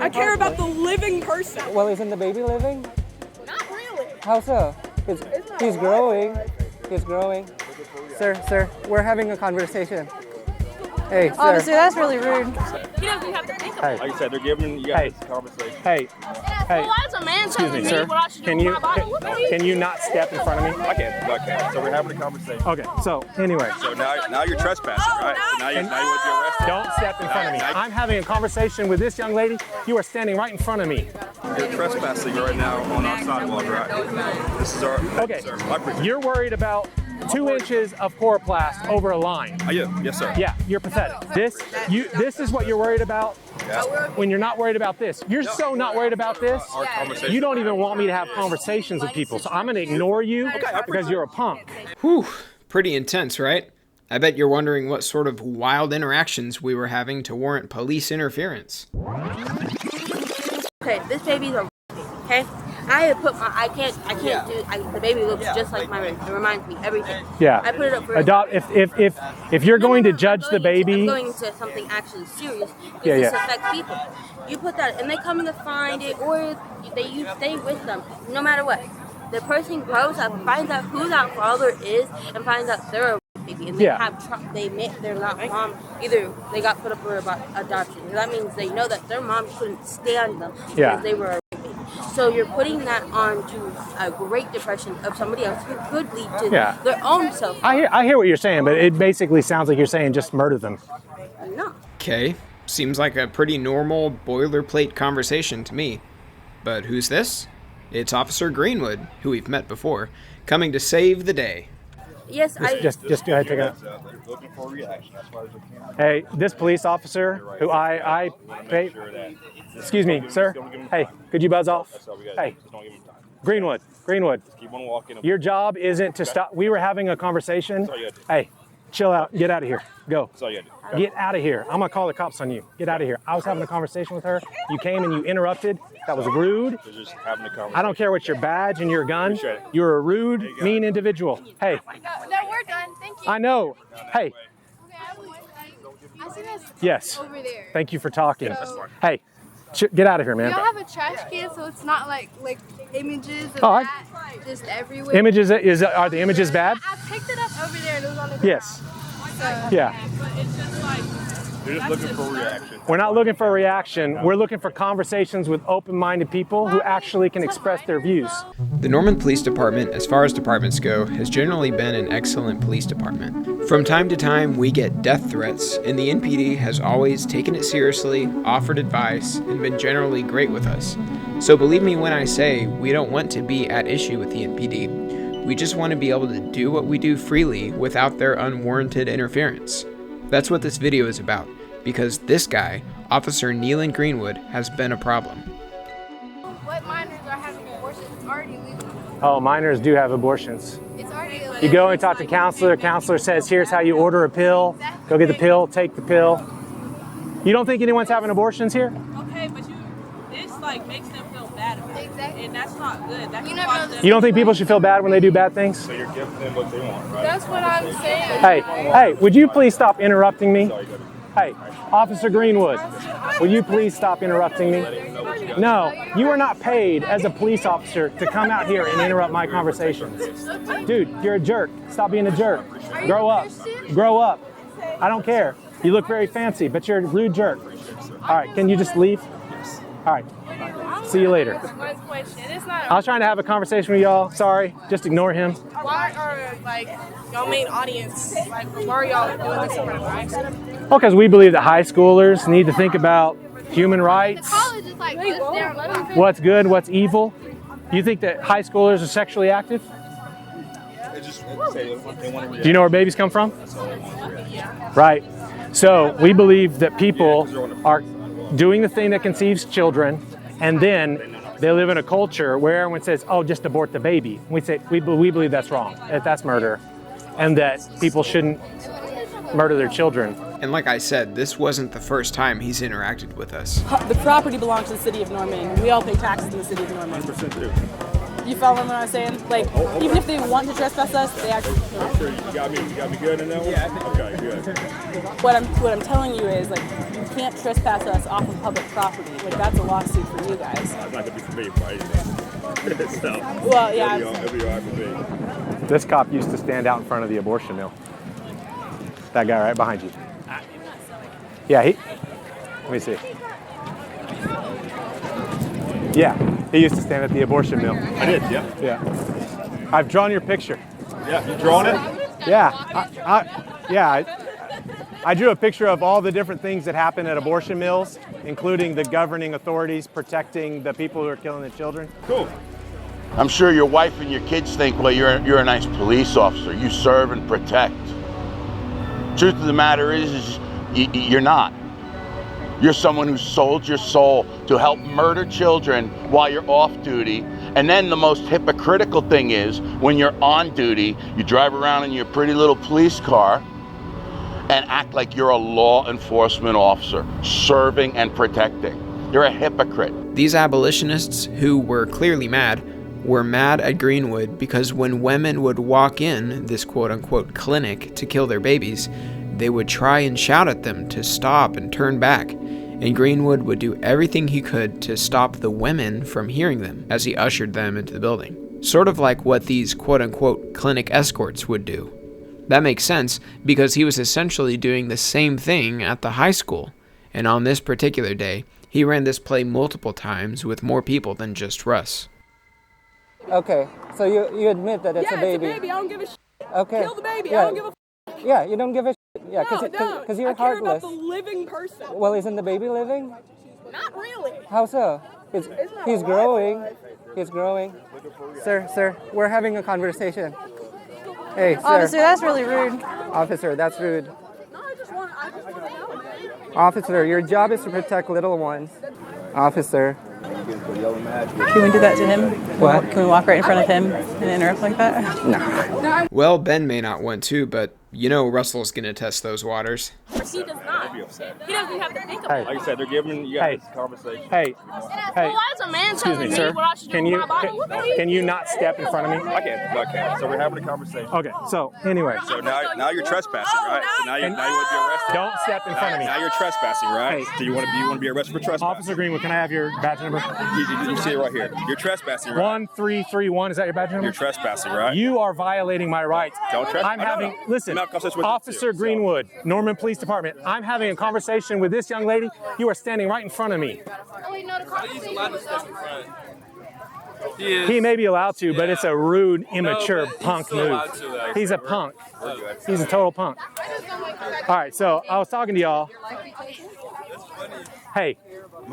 I care about the living person. Well, isn't the baby living? Not really. How so? He's growing. He's growing. Sir, we're having a conversation. Hey, sir. Officer, that's really rude. He doesn't have to think about it. Like I said, they're giving you guys a conversation. Hey. Well, as a man Excuse me, sir. what I should do Can with you my body. can you not step in front of me? I can. So we're having a conversation. Okay. So anyway. So now you're trespassing, right? So now you want to be arrested. Don't step in front of me. I'm having a conversation with this young lady. You are standing right in front of me. You're trespassing right now on our sidewalk, right? This is our. Okay. Sir, I appreciate it. You're worried about 2 inches of chloroplast over a line. Yes, sir. Yeah, you're pathetic. This is what you're worried about when you're not worried about this. You're so not worried about this, you don't even want me to have conversations with people. So I'm going to ignore you because you're a punk. Whew, pretty intense, right? I bet you're wondering what sort of wild interactions we were having to warrant police interference. Okay, this baby's a okay? The baby looks just like my baby. It reminds me everything. Yeah. I put it up for Adopt if you're going to judge the baby. I'm going into something actually serious because Yeah. this affects people. You put that, and they come in to find it, or you stay with them, no matter what. The person grows up, finds out who that father is, and finds out they're a baby, and they admit they're not mom. Either they got put up for adoption. That means they know that their mom couldn't stand them because they were a baby. So you're putting that onto a Great Depression of somebody else who could lead to their own self. I hear what you're saying, but it basically sounds like you're saying just murder them. No. Okay, seems like a pretty normal boilerplate conversation to me. But who's this? It's Officer Greenwood, who we've met before, coming to save the day. Yes, Just go ahead, take it. Looking for a reaction. That's why there's a camera. Hey, this police officer who I pay. Excuse me, sir. Hey, could you buzz off? Hey, Greenwood. Keep on walking. Your job isn't to stop. We were having a conversation. Hey, chill out. Get out of here. Go. That's all you gotta do. Get out of here. I'm gonna call the cops on you. Get out of here. I was having a conversation with her. You came and you interrupted. That was rude. They're just having a conversation. I don't care what your badge and your gun. You're a rude, mean individual. Hey. No, we're done. Thank you. I know. Hey. I see this Yes. over there. Thank you for talking. Hey, get out of here, man. Y'all have a trash can, so it's not like images of Oh, that just everywhere. Images are the images bad? I picked it up over there and it was on the ground. Yes. Yeah. They're just looking for a reaction. We're not looking for a reaction. We're looking for conversations with open-minded people who actually can express their views. The Norman Police Department, as far as departments go, has generally been an excellent police department. From time to time, we get death threats, and the NPD has always taken it seriously, offered advice, and been generally great with us. So believe me when I say we don't want to be at issue with the NPD. We just want to be able to do what we do freely without their unwarranted interference. That's what this video is about, because this guy, Officer Nealon Greenwood, has been a problem. What minors are having abortions? It's already legal. Oh, minors do have abortions. It's already illegal. You go and talk to counselor. Counselor says, here's how you order a pill. Go get the pill, take the pill. You don't think anyone's having abortions here? Okay, but this makes them feel bad about it. Exactly. And that's not good. That You can never cause know them- the You don't think people should feel bad when they do bad things? So you're giving them what they want, right? That's what I'm saying. Hey, would you please stop interrupting me? Hey, Officer Greenwood, will you please stop interrupting me? No, you are not paid as a police officer to come out here and interrupt my conversations. Dude, you're a jerk. Stop being a jerk. Grow up. Grow up. I don't care. You look very fancy, but you're a rude jerk. All right, can you just leave? All right. See you later. One question. It's not I was trying to have a conversation with y'all. Sorry. Just ignore him. Why are y'all main audience? Why are y'all doing this in front of us? Well, because we believe that high schoolers need to think about human rights, college is like just there. Let them what's good, what's evil. You think that high schoolers are sexually active? Do you know where babies come from? Right. So we believe that people are doing the thing that conceives children, and then they live in a culture where everyone says, oh, just abort the baby. We say, we believe that's wrong, that that's murder, and that people shouldn't murder their children. And like I said, this wasn't the first time he's interacted with us. The property belongs to the city of Norman. We all pay taxes in the city of Norman. 100% do. You following what I'm saying? Like, even if they want to trespass us, they actually I'm sure you got me good in that one? Yeah. Okay, good. what I'm telling you is, like, you can't trespass us off of public property. Like, that's a lawsuit for you guys. It's not going to be for me, right? So, Well, yeah. It'll be all right for me. This cop used to stand out in front of the abortion mill. That guy right behind you. Yeah, let me see. Yeah, he used to stand at the abortion mill. I did, yeah. Yeah. I've drawn your picture. Yeah, you drawn it? Yeah, I drew a picture of all the different things that happen at abortion mills, including the governing authorities protecting the people who are killing the children. Cool. I'm sure your wife and your kids think, well, you're a nice police officer. You serve and protect. Truth of the matter is you're not. You're someone who sold your soul to help murder children while you're off duty. And then the most hypocritical thing is, when you're on duty, you drive around in your pretty little police car and act like you're a law enforcement officer, serving and protecting. You're a hypocrite. These abolitionists, who were clearly mad, were mad at Greenwood because when women would walk in this quote-unquote clinic to kill their babies, they would try and shout at them to stop and turn back, and Greenwood would do everything he could to stop the women from hearing them as he ushered them into the building. Sort of like what these quote-unquote clinic escorts would do. That makes sense because he was essentially doing the same thing at the high school, and on this particular day, he ran this play multiple times with more people than just Russ. Okay, so you admit that it's a baby. Yeah, it's a baby. I don't give a shit. Okay. Kill the baby. Yeah. I don't give a Yeah, you don't give a shit. Yeah, because you're I care heartless. about the living person. Well, isn't the baby living? Not really. How so? He's growing. He's growing. Sir, we're having a conversation. Hey, sir. Officer, that's really rude. Officer, that's rude. No, I just want to know, man. Officer, your job is to protect little ones. Officer. Can we do that to him? What? Can we walk right in front of him and interrupt like that? No. Well, Ben may not want to, but you know Russell's gonna test those waters. He does not. He doesn't even have to think about Hey. it. Like I said, they're giving you guys a conversation. Hey, Well, why is a man excuse telling me, sir. what I should Can do you with my body? can you not step in front of me? I can. So we're having a conversation. Okay, so anyway, So now you're trespassing, right? So now you want to be arrested. don't step in front of me. Now you're trespassing, right? Hey. Do you want to be arrested for trespassing? Officer Greenwood, can I have your badge number? You see it right here. You're trespassing, right? 1331. Is that your badge number? You're trespassing, right? You are violating my rights. Don't trespass. I'm having, listen, I'm having a conversation with you, Officer so. Greenwood, Norman Police Department. I'm having a conversation with this young lady. You are standing right in front of me. He may be allowed to, but it's a rude, immature punk move. He's a punk. He's a total punk. All right, so I was talking to y'all. Hey,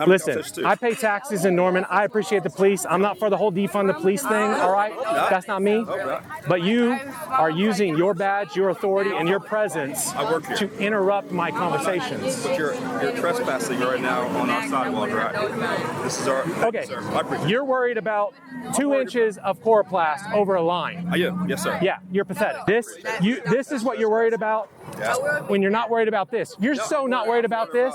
listen, I pay taxes in Norman. I appreciate the police. I'm not for the whole defund the police thing, all right? That's not me. But you are using your badge, your authority, and your presence to interrupt my conversations. But you're trespassing right now on our sidewalk, right? This is our... Okay, Sir, I appreciate it. you're worried about 2 inches of coroplast over a line. Are you? Yes, sir. Yeah, you're pathetic. This is what you're worried about when you're not worried about this. You're so not worried about this,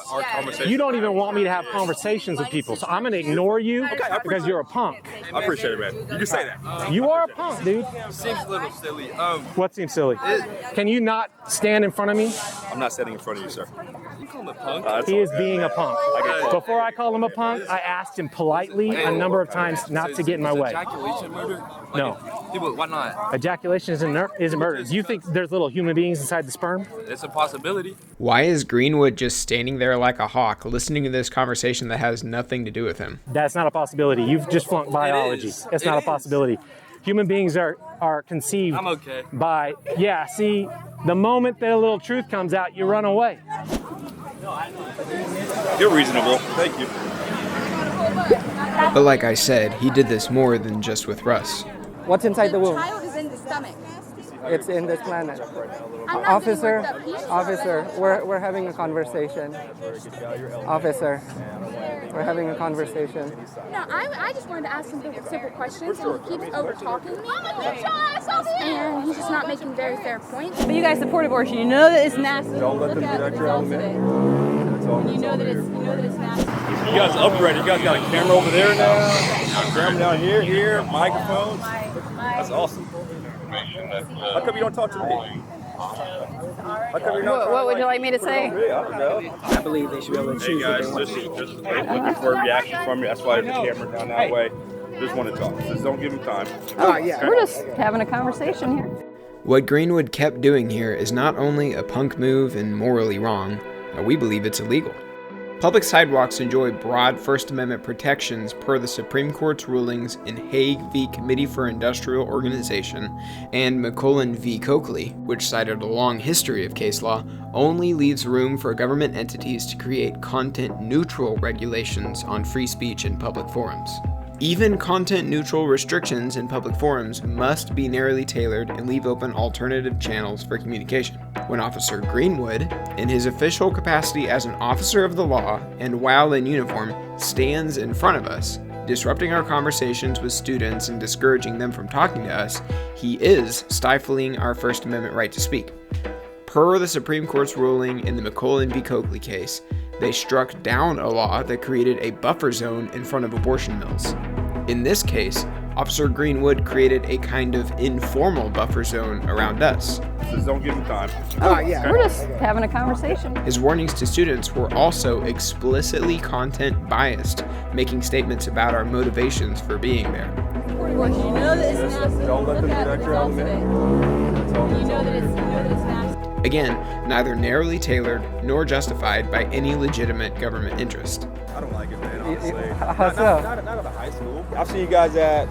you don't even want me to have conversations with people. So I'm going to ignore you because you're a punk. I appreciate it, man. You can say that. You are a punk, dude. Seems a little silly. What seems silly? Can you not stand in front of me? I'm not standing in front of you, sir. You call him a punk? He is being a punk. Before I call him a punk, I asked him politely a number of times not to get in my way. Ejaculation murder? No. People, why not? Ejaculation isn't murder. Do you think there's little human beings inside the sperm? It's a possibility. Why is Greenwood just standing there like a hawk, listening to this conversation that has nothing to do with him? That's not a possibility. You've just flunked biology. It's not a possibility. Human beings are conceived I'm okay. by, see, the moment that a little truth comes out, you run away. You're reasonable. Thank you. But like I said, he did this more than just with Russ. What's inside the womb? child is in the stomach. It's in this planet. I'm not Officer, gonna work that piece. officer, we're having a conversation. Officer, we're having a conversation. No, I just wanted to ask him simple questions, and he keeps over talking me. And he's just not making very fair points. But you guys support abortion. You know that it's nasty. Don't let them Look at do that, the you're results on of the it. man. That's all. You know that it's nasty. You guys upgraded. You guys got a camera over there now. Camera down here, microphones. That's awesome. How come you don't talk to me? What would you like me to say? I don't know. I believe they should be able to choose. Hey guys, just looking for a reaction from you. That's why there's a camera down that way. Just want to talk. Just don't give them time. Yeah. We're just having a conversation here. What Greenwood kept doing here is not only a punk move and morally wrong, but we believe it's illegal. Public sidewalks enjoy broad First Amendment protections per the Supreme Court's rulings in Hague v. Committee for Industrial Organization and McCullen v. Coakley, which cited a long history of case law, only leaves room for government entities to create content-neutral regulations on free speech in public forums. Even content-neutral restrictions in public forums must be narrowly tailored and leave open alternative channels for communication. When Officer Greenwood, in his official capacity as an officer of the law and while in uniform, stands in front of us, disrupting our conversations with students and discouraging them from talking to us, he is stifling our First Amendment right to speak. Per the Supreme Court's ruling in the McCullen v. Coakley case, they struck down a law that created a buffer zone in front of abortion mills. In this case, Officer Greenwood created a kind of informal buffer zone around us. Just don't give them time. We're just having a conversation. His warnings to students were also explicitly content biased, making statements about our motivations for being there. Don't let them do that crowd, Again, neither narrowly tailored nor justified by any legitimate government interest. I don't like it, man, honestly. How so? Not at a high school. I've seen you guys at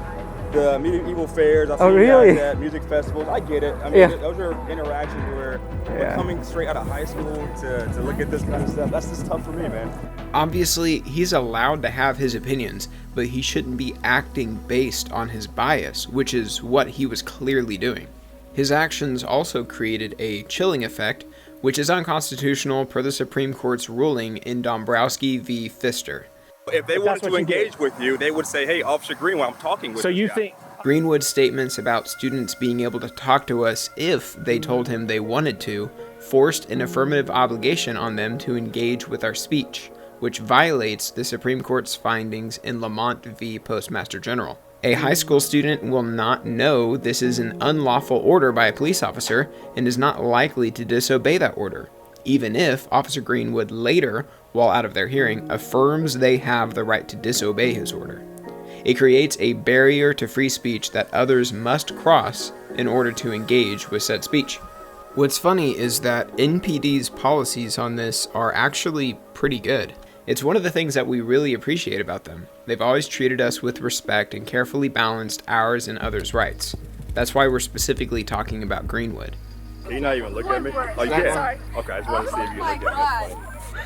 the medieval fairs. I've seen Oh, you really? guys at music festivals. I get it. I mean, those are interactions where we're coming straight out of high school to look at this kind of stuff. That's just tough for me, man. Obviously, he's allowed to have his opinions, but he shouldn't be acting based on his bias, which is what he was clearly doing. His actions also created a chilling effect, which is unconstitutional per the Supreme Court's ruling in Dombrowski v. Pfister. If they wanted to engage with you, they would say, hey, Officer Greenwood, I'm talking with you. So you think Greenwood's statements about students being able to talk to us if they told him they wanted to forced an affirmative obligation on them to engage with our speech, which violates the Supreme Court's findings in Lamont v. Postmaster General. A high school student will not know this is an unlawful order by a police officer and is not likely to disobey that order, even if Officer Greenwood later, while out of their hearing, affirms they have the right to disobey his order. It creates a barrier to free speech that others must cross in order to engage with said speech. What's funny is that NPD's policies on this are actually pretty good. It's one of the things that we really appreciate about them. They've always treated us with respect and carefully balanced ours and others' rights. That's why we're specifically talking about Greenwood. Are you not even looking at me? Oh, you can? Sorry. Okay, I just wanted to see if you looked at me.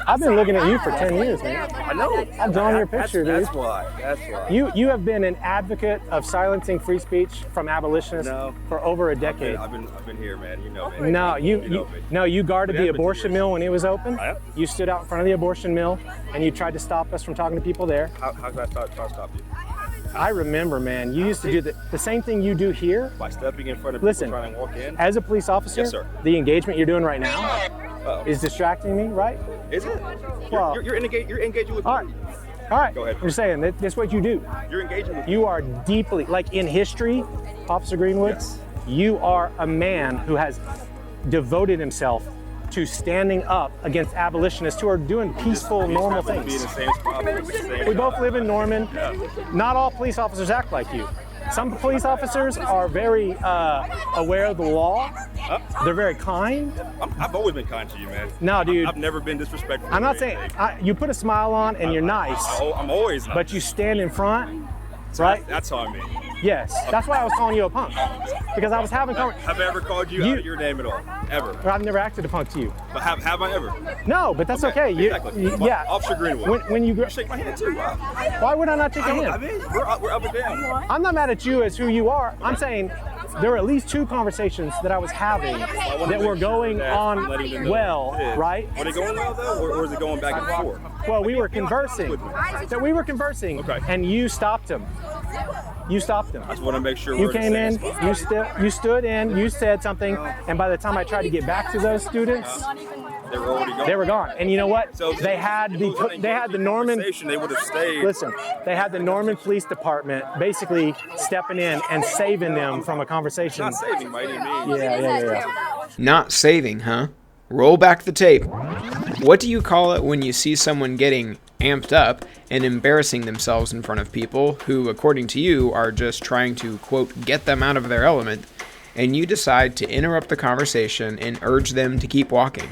I've been looking at you for 10 years, man. I know. I've drawn your picture, dude. That's why. That's why. You have been an advocate of silencing free speech from abolitionists for over a decade. I've been here, man. You know me. No, you guarded the abortion mill when it was open. I have? You stood out in front of the abortion mill and you tried to stop us from talking to people there. How could I try to stop you? I remember, man. You used to do the same thing you do here. By stepping in front of people trying to walk in? As a police officer, Yes, sir. the engagement you're doing right now is distracting me, right? Is it? Well, You're engaging with me. All right. Go ahead. I'm just saying, that's what you do. You're engaging with me. You are deeply, like in history, Officer Greenwood, you are a man who has devoted himself to standing up against abolitionists who are doing peaceful, normal things. We both live in Norman. Not all police officers act like you. Some police officers are very aware of the law. They're very kind. I've always been kind to you, man. No, dude. I've never been disrespectful. I'm not saying, you put a smile on and you're nice. I'm always nice. But you stand in front, right? That's how I mean. Yes, that's why I was calling you a punk. Because I was having Have I ever called you out of your name at all? Ever? I've never acted a punk to you. But have I ever? No, but that's okay. Exactly. Yeah. Officer Greenwood. When you shake my hand too. Wow. Why would I not shake your hand? I mean, we're up and down. I'm not mad at you as who you are. I'm saying there were at least 2 conversations that I was having that were going on well, right? Were they going well though, or was it going back and forth? Well, we were conversing. And you stopped him. You stopped him. I just want to make sure you came in, you stood in, you said something, and by the time I tried to get back to those students, They were already gone. They were gone. And you know what? So they had the Norman. They would have stayed. Listen, they had the Norman Police Department basically stepping in and saving them from a conversation. Not saving by any means. Yeah. Not saving, huh? Roll back the tape. What do you call it when you see someone getting amped up and embarrassing themselves in front of people who, according to you, are just trying to, quote, get them out of their element, and you decide to interrupt the conversation and urge them to keep walking?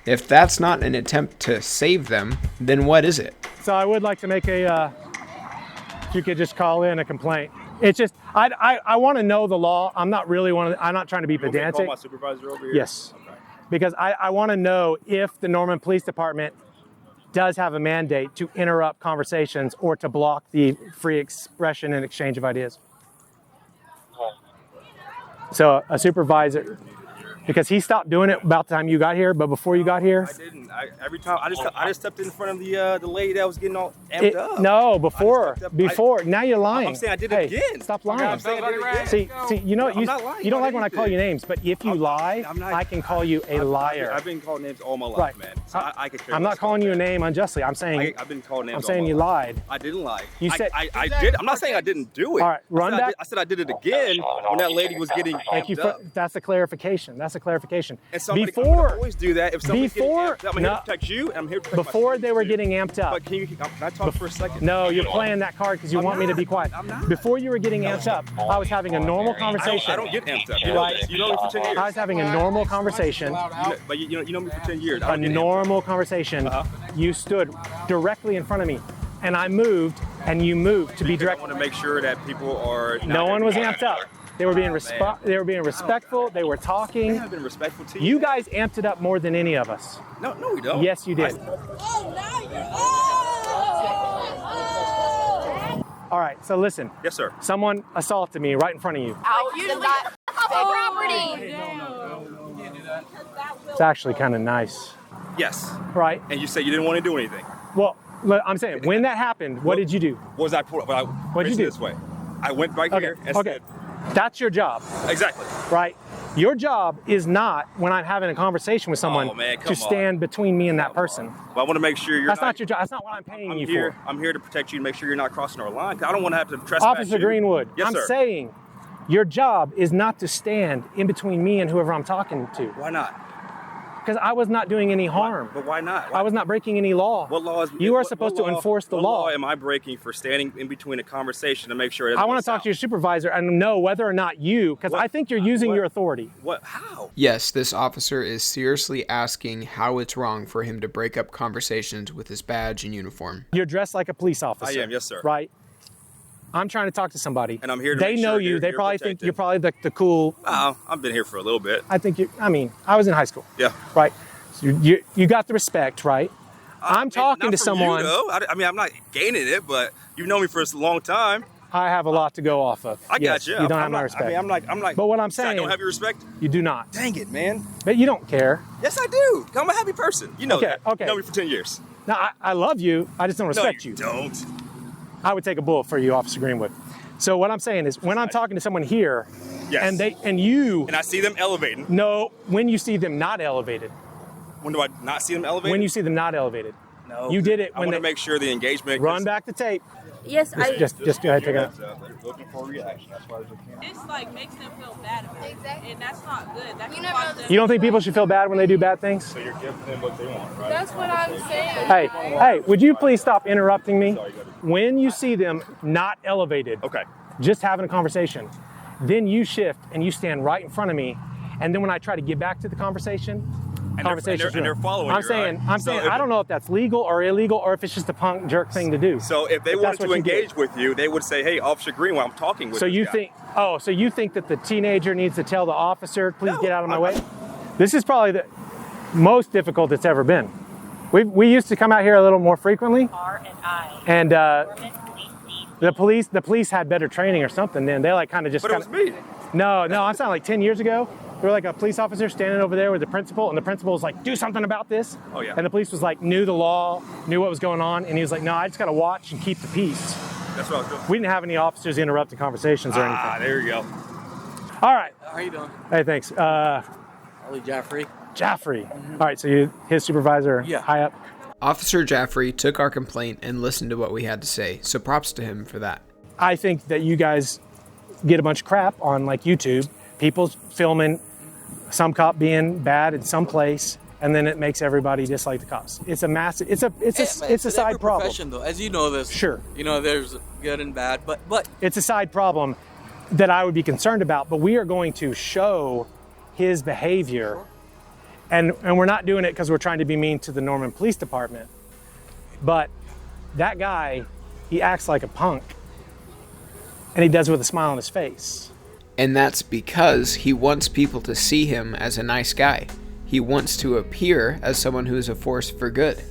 If that's not an attempt to save them, then what is it? So I would like to make if you could just call in a complaint. It's just, I want to know the law. I'm not trying to be pedantic. Call my supervisor over here? Yes. Okay. Because I want to know if the Norman Police Department does have a mandate to interrupt conversations or to block the free expression and exchange of ideas. So a supervisor, because he stopped doing it about the time you got here, but before you got here. I didn't. Every time I just stepped in front of the lady that was getting all amped up. No, before. Now you're lying. I'm saying I did it again. Stop lying. I'm saying I did it again. See, you know, I'm not lying. you don't like when I call you names, but if you lie, I can call you a liar. I've been called names all my life, Right. man. So I could care I'm less not calling you a name unjustly. I'm saying I've been called names. I'm saying you lied. I didn't lie. You said I did. I'm not saying I didn't do it. All right, run back. I said I did it again when that lady was getting amped up. That's a clarification. That's a clarification. And somebody, I'm gonna always do that. If somebody's getting amped up, I'm here to protect you, and I'm here to protect before they were getting amped up. But can I talk for a second? No, you're playing that card because you want me to be quiet. I'm not. Before you were getting amped up, I was having a normal conversation. I don't get amped up. You know me for 10 years. I was having a normal conversation. But you know me for 10 years. A normal conversation. You stood directly in front of me, and I moved, and you moved to be direct. I want to make sure that people are. No one was amped up. They were being respectful. They were talking. They have been respectful to you. You guys amped it up more than any of us. No, we don't. Yes, you did. All right, so listen. Yes, sir. Someone assaulted me right in front of you. Property. It's actually kind of nice. Yes. Right? And you said you didn't want to do anything. Well, look, I'm saying, when that happened, what did you do? What did you do? This way. I went back here and said. That's your job. Exactly. Right? Your job is not, when I'm having a conversation with someone, to stand between me and that person. Well, I want to make sure you're That's not your job. That's not what I'm paying you for. I'm here to protect you and make sure you're not crossing our line. I don't want to have to trespass Officer Greenwood, Yes, sir. I'm saying your job is not to stand in between me and whoever I'm talking to. Why not? Because I was not doing any harm. But why not? I was not breaking any law. What law is? You are supposed to enforce the law. What law am I breaking for standing in between a conversation to make sure? I want to talk to your supervisor and know whether or not you, because I think you're using your authority. What? How? Yes, this officer is seriously asking how it's wrong for him to break up conversations with his badge and uniform. You're dressed like a police officer. I am, yes, sir. Right? I'm trying to talk to somebody. And I'm here to They make know sure you. you're They probably protected. think you're probably the cool. Oh, I've been here for a little bit. I think you. I mean, I was in high school. Yeah. Right. So you got the respect, right? I'm talking to someone. You, though. I mean, I'm not gaining it, but you've known me for a long time. I have a lot to go off of. I got you. You don't have my respect. I mean, I'm like. But what I'm saying, I don't have your respect. You do not. Dang it, man. But you don't care. Yes, I do. I'm a happy person. You know that. Okay. You know me for 10 years. Now I love you. I just don't respect you. Don't. I would take a bullet for you, Officer Greenwood. So what I'm saying is, when I'm talking to someone here, yes. and you, I see them elevating. No, when you see them not elevated. When do I not see them elevated? When you see them not elevated. No. You did it when I want to make sure the engagement. Run back the tape. Yes, Just go ahead, take it. Looking for a reaction. That's why It's like makes them feel bad about it. Exactly. And that's not good. That can cause them. You don't think people should feel bad when they do bad things? So you're giving them what they want, right? That's what I'm saying. Hey, would you please stop interrupting me? When you see them not elevated, okay, just having a conversation, then you shift and you stand right in front of me, and then when I try to get back to the conversation, and they're following I'm you, saying, right? I don't know if that's legal or illegal, or if it's just a punk jerk thing to do. So if they wanted to engage with you, they would say, "Hey, Officer Greenwood, I'm talking with." So you think? Oh, so you think that the teenager needs to tell the officer, "Please get out of my way"? This is probably the most difficult it's ever been. We used to come out here a little more frequently, and the police had better training or something. Then they like kind of just. But it was me. No, I'm saying like 10 years ago. There were like a police officer standing over there with the principal, and the principal was like, "Do something about this." Oh yeah. And the police was like, knew the law, knew what was going on, and he was like, "No, I just got to watch and keep the peace." That's what I was doing. We didn't have any officers interrupting conversations or anything. There you go. All right. How you doing? Hey, thanks. Ollie Jeffrey. Jaffrey. All right, so you his supervisor, high up? Officer Jaffrey took our complaint and listened to what we had to say, so props to him for that. I think that you guys get a bunch of crap on like YouTube, people filming some cop being bad in some place, and then it makes everybody dislike the cops. It's a massive, it's a side problem. Though, as you know this. Sure. You know, there's good and bad, but it's a side problem that I would be concerned about, but we are going to show his behavior, and we're not doing it because we're trying to be mean to the Norman Police Department, but that guy, he acts like a punk, and he does it with a smile on his face. And that's because he wants people to see him as a nice guy. He wants to appear as someone who is a force for good.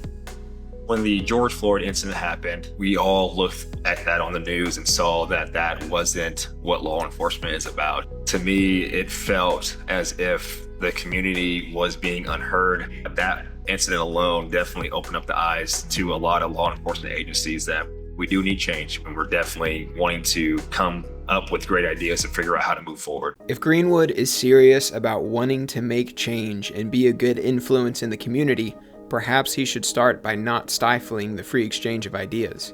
When the George Floyd incident happened, we all looked at that on the news and saw that that wasn't what law enforcement is about. To me, it felt as if the community was being unheard. That incident alone definitely opened up the eyes to a lot of law enforcement agencies that we do need change, and we're definitely wanting to come up with great ideas and figure out how to move forward. If Greenwood is serious about wanting to make change and be a good influence in the community, perhaps he should start by not stifling the free exchange of ideas.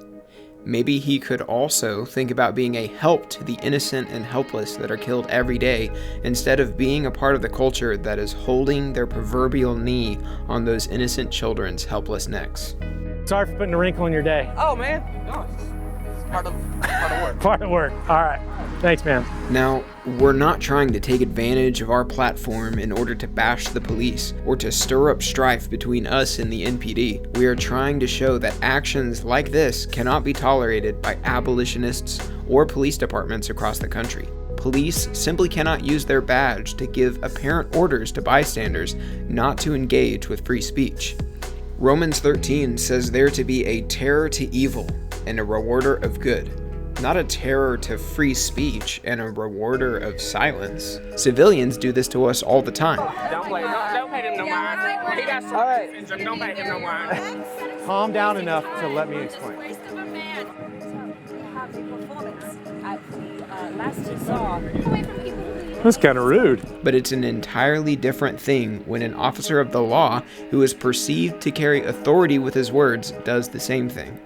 Maybe he could also think about being a help to the innocent and helpless that are killed every day, instead of being a part of the culture that is holding their proverbial knee on those innocent children's helpless necks. Sorry for putting a wrinkle in your day. Oh man, no, it's part of work. Part of work. All right. Thanks, man. Now, we're not trying to take advantage of our platform in order to bash the police or to stir up strife between us and the NPD. We are trying to show that actions like this cannot be tolerated by abolitionists or police departments across the country. Police simply cannot use their badge to give apparent orders to bystanders not to engage with free speech. Romans 13 says there to be a terror to evil and a rewarder of good, not a terror to free speech and a rewarder of silence. Civilians do this to us all the time. Don't pay them no mind. He got some don't pay him no mind. Calm down enough to let me explain. That's kind of rude. But it's an entirely different thing when an officer of the law who is perceived to carry authority with his words does the same thing.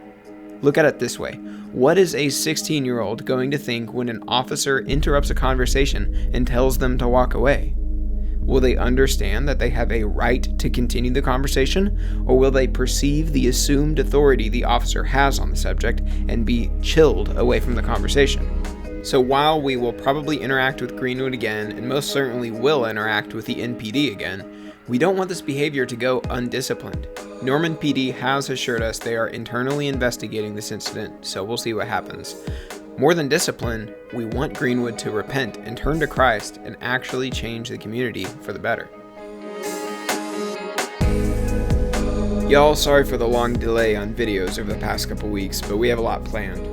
Look at it this way. What is a 16-year-old going to think when an officer interrupts a conversation and tells them to walk away? Will they understand that they have a right to continue the conversation, or will they perceive the assumed authority the officer has on the subject and be chilled away from the conversation? So while we will probably interact with Greenwood again, and most certainly will interact with the NPD again, we don't want this behavior to go undisciplined. Norman PD has assured us they are internally investigating this incident, so we'll see what happens. More than discipline, we want Greenwood to repent and turn to Christ and actually change the community for the better. Y'all, sorry for the long delay on videos over the past couple weeks, but we have a lot planned.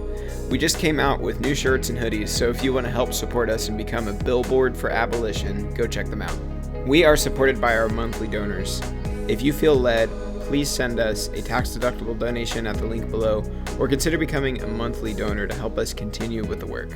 We just came out with new shirts and hoodies, so if you want to help support us and become a billboard for abolition, go check them out. We are supported by our monthly donors. If you feel led, please send us a tax-deductible donation at the link below, or consider becoming a monthly donor to help us continue with the work.